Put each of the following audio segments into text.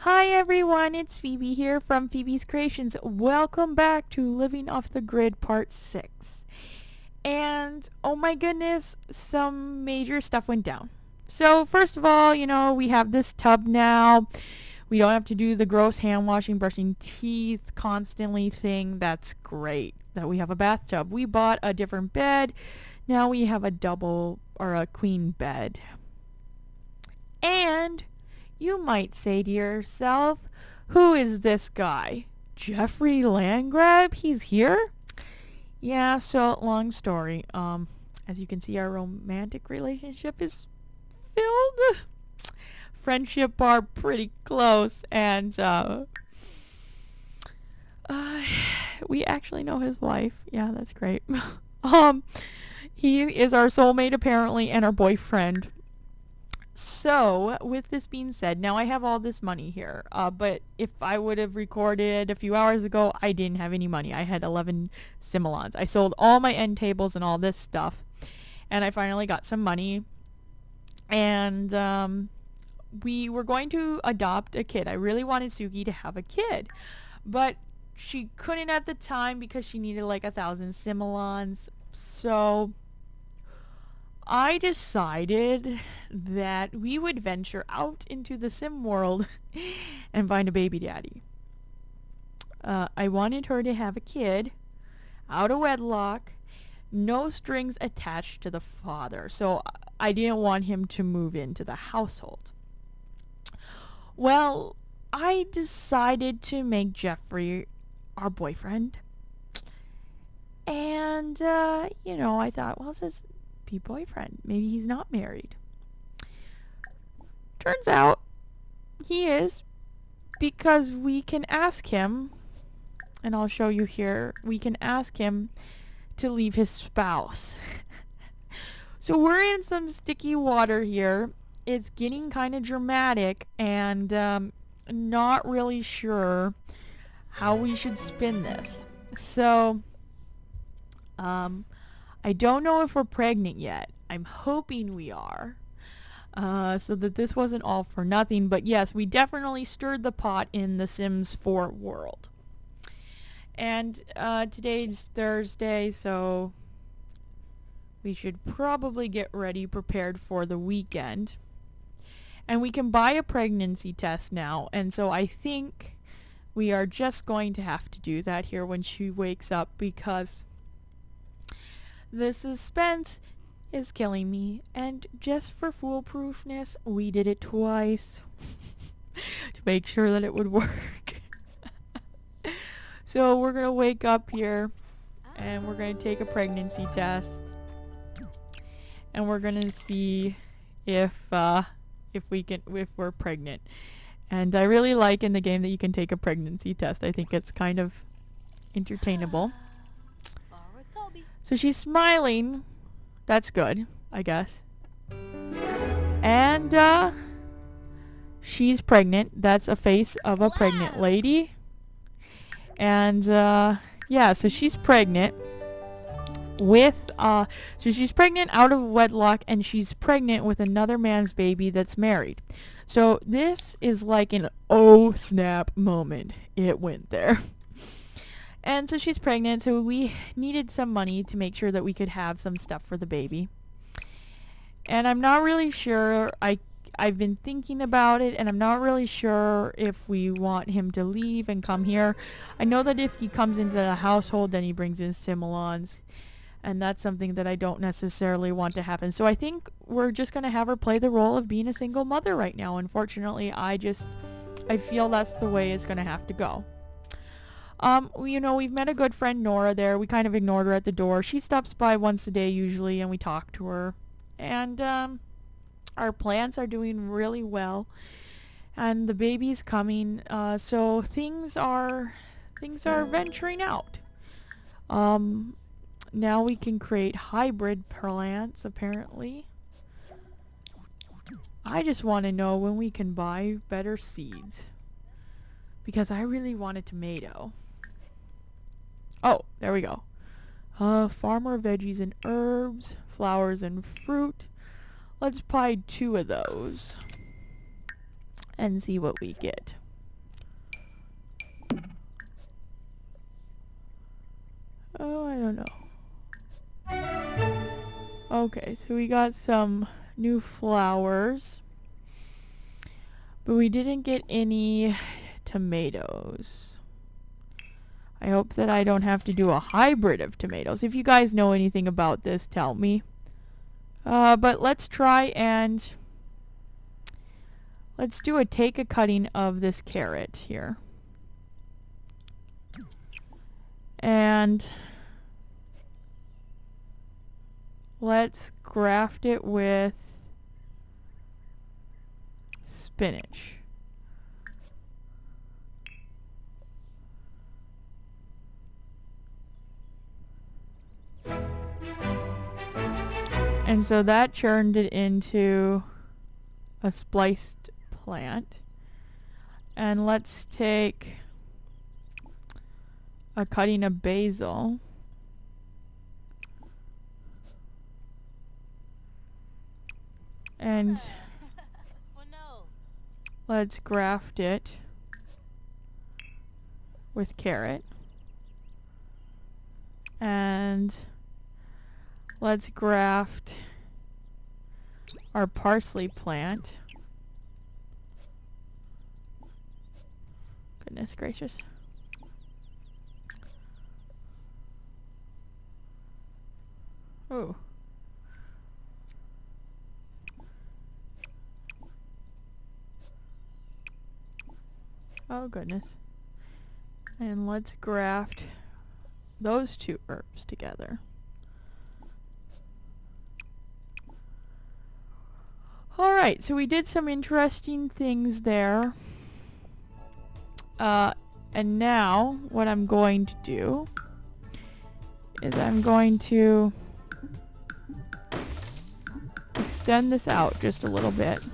Hi everyone, it's Phoebe here from Phoebe's Creations. Welcome back to Living Off the Grid Part 6. And oh my goodness, some major stuff went down. So first of all, we have this tub now. We don't have to do the gross hand washing, brushing teeth constantly thing. That's great that we have a bathtub. We bought a different bed. Now we have a double or a queen bed. And you might say to yourself, who is this guy? Jeffrey Landgrab? He's here? Yeah, so long story. As you can see, our romantic relationship is filled. Friendship are pretty close, and we actually know his wife. Yeah, that's great. He is our soulmate apparently, and our boyfriend. So, with this being said, now I have all this money here. But if I would have recorded a few hours ago, I didn't have any money. I had 11 simulons. I sold all my end tables and all this stuff. And I finally got some money. And we were going to adopt a kid. I really wanted Suki to have a kid. But she couldn't at the time because she needed like 1,000 simulons. So I decided that we would venture out into the sim world and find a baby daddy. I wanted her to have a kid out of wedlock, no strings attached to the father, so I didn't want him to move into the household. Well, I decided to make Jeffrey our boyfriend. And, I thought, well, this be boyfriend. Maybe he's not married. Turns out he is, because we can ask him, and I'll show you here, we can ask him to leave his spouse. So we're in some sticky water here. It's getting kind of dramatic, and not really sure how we should spin this. So I don't know if we're pregnant yet. I'm hoping we are. So that this wasn't all for nothing. But yes, we definitely stirred the pot in the Sims 4 world. And today's Thursday, so we should probably get ready, prepared for the weekend. And we can buy a pregnancy test now. And so I think we are just going to have to do that here when she wakes up, because the suspense is killing me, and just for foolproofness, we did it twice to make sure that it would work. So we're gonna wake up here, and we're gonna take a pregnancy test, and we're gonna see if we're pregnant. And I really like in the game that you can take a pregnancy test. I think it's kind of entertainable. So she's smiling. That's good, I guess. And she's pregnant. That's a face of a pregnant lady. And yeah, so she's pregnant with so she's pregnant out of wedlock, and she's pregnant with another man's baby that's married. So this is like an oh snap moment. It went there. And so she's pregnant, so we needed some money to make sure that we could have some stuff for the baby. And I'm not really sure. I've been thinking about it, and I'm not really sure if we want him to leave and come here. I know that if he comes into the household, then he brings in simulons, and that's something that I don't necessarily want to happen. So I think we're just going to have her play the role of being a single mother right now. Unfortunately, I feel that's the way it's going to have to go. We've met a good friend, Nora, there. We kind of ignored her at the door. She stops by once a day usually, and we talk to her. And our plants are doing really well, and the baby's coming. So things are venturing out. Now we can create hybrid plants, apparently. I just want to know when we can buy better seeds, because I really want a tomato. Oh, there we go. Farmer veggies and herbs, flowers and fruit. Let's buy 2 of those and see what we get. Oh, I don't know. Okay, so we got some new flowers. But we didn't get any tomatoes. I hope that I don't have to do a hybrid of tomatoes. If you guys know anything about this, tell me. But let's try and... let's do take a cutting of this carrot here. And... let's graft it with... spinach. And so that churned it into a spliced plant. And let's take a cutting of basil. And let's graft it with carrot. And let's graft our parsley plant. Goodness gracious. Oh. Oh goodness. And let's graft those two herbs together. Alright, so we did some interesting things there. And now what I'm going to do is I'm going to extend this out just a little bit.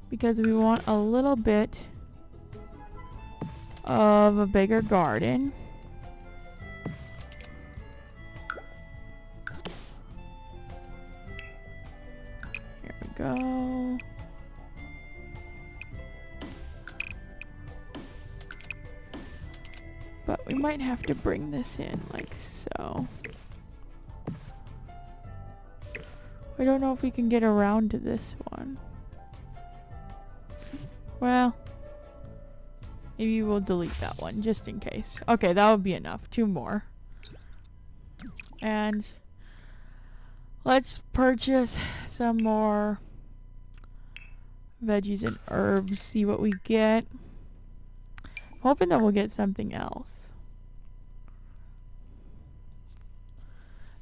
Because we want a little bit of a bigger garden. Here we go. But we might have to bring this in like so. I don't know if we can get around to this one. Well, maybe we'll delete that one just in case. Okay, that would be enough. 2 more. And let's purchase some more veggies and herbs, see what we get. I'm hoping that we'll get something else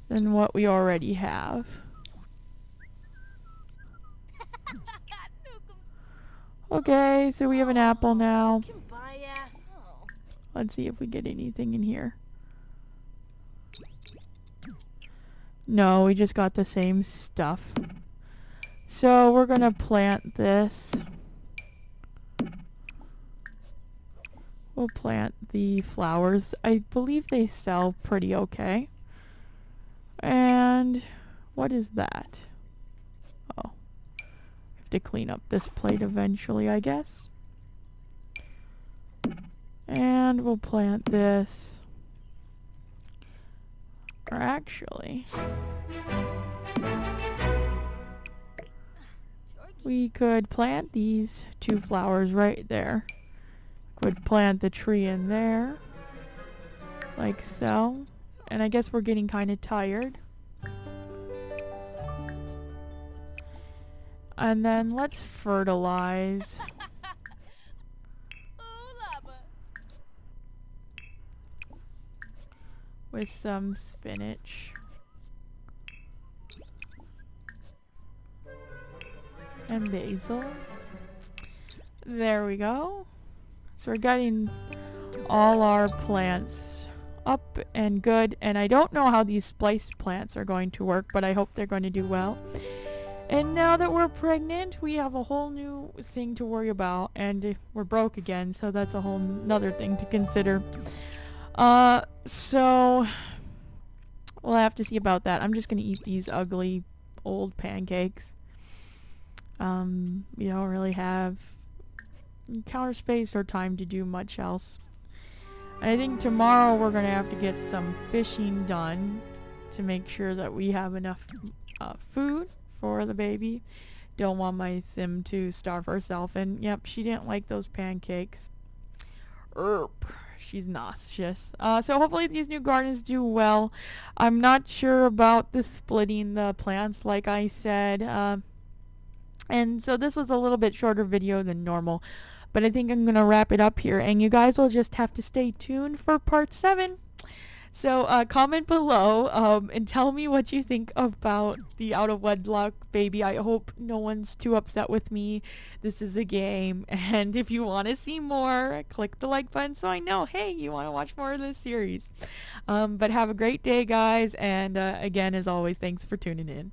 than what we already have. Okay, so we have an apple now. Let's see if we get anything in here. No, we just got the same stuff. So we're gonna plant this. We'll plant the flowers. I believe they sell pretty okay. And what is that? Oh. Have to clean up this plate eventually, I guess. And we'll plant this. Or actually, we could plant these 2 flowers right there. Could plant the tree in there. Like so. And I guess we're getting kind of tired. And then let's fertilize. With some spinach. And basil. There we go. So we're getting all our plants up and good. And I don't know how these spliced plants are going to work, but I hope they're going to do well. And now that we're pregnant, we have a whole new thing to worry about. And we're broke again, so that's a whole nother thing to consider. So we'll have to see about that. I'm just gonna eat these ugly old pancakes. We don't really have counter space or time to do much else. I think tomorrow we're gonna have to get some fishing done to make sure that we have enough food for the baby. Don't want my sim to starve herself. And yep, she didn't like those pancakes. She's nauseous. So hopefully these new gardens do well. I'm not sure about the splitting the plants like I said. And so this was a little bit shorter video than normal. But I think I'm going to wrap it up here. And you guys will just have to stay tuned for part 7. So comment below and tell me what you think about the out of wedlock baby. I hope no one's too upset with me. This is a game. And if you want to see more, click the like button so I know, hey, you want to watch more of this series. But have a great day, guys. And again, as always, thanks for tuning in.